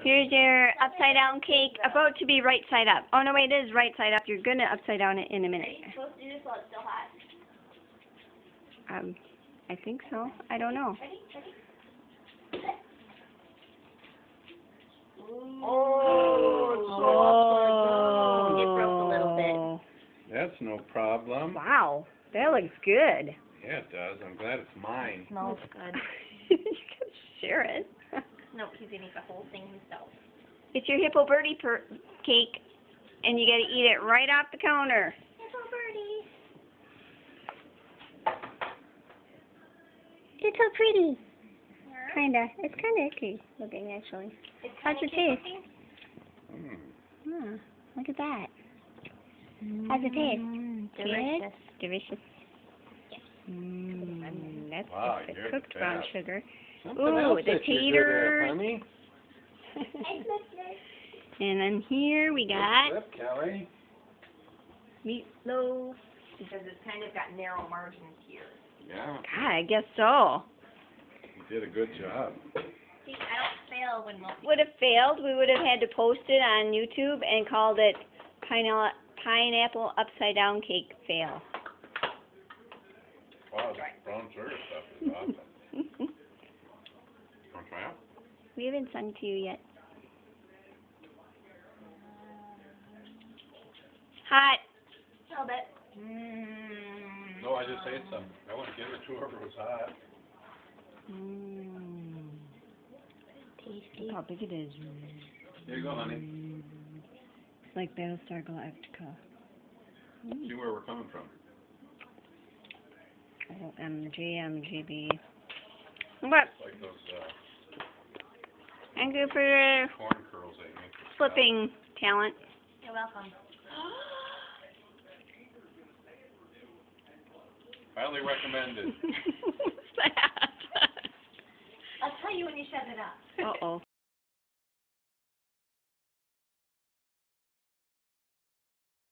Here's your upside down cake, about to be right side up. Oh no, wait, it is right side up. You're gonna upside down it in a minute. Are you supposed to do this while it's still hot? I think so. I don't know. Ready? Oh, it's so upside down. It broke a little bit. That's no problem. Wow, that looks good. Yeah, it does. I'm glad it's mine. Smells good. You can share it. No, he's gonna eat the whole thing himself. It's your Hippo Birdie cake, and you gotta eat it right off the counter. Hippo Birdie. It's so pretty. Kinda. It's kinda icky looking, actually. It's How's it kinda taste? cake Mm. Hmm, look at that. How's it taste? Delicious. Delicious. Yes. That's Wow, just you're the cooked the brown best. sugar. Something Ooh, else the that you did there, taters. honey. And then here we got Flip, Kelly. meatloaf. Because it's kind of got narrow margins here. Yeah, God, I guess so. you did a good job. See, I don't fail when most Would have failed. We would have had to post it on YouTube and called it pineapple upside down cake fail. Wow, this brown sugar stuff is awesome. Want to try it? We haven't sent it to you yet. Hot. a little bit. No, I just ate some. I want to give it to whoever was hot. Tasty. Look how big it is. Here you go, honey. It's like Battlestar Galactica. See where we're coming from. OMG, MGB. What? It's like those Thank you for your corn curls they make. for flipping talent. You're welcome. salad. Highly recommended. What's that? I'll tell you when you shut it up. Uh-oh.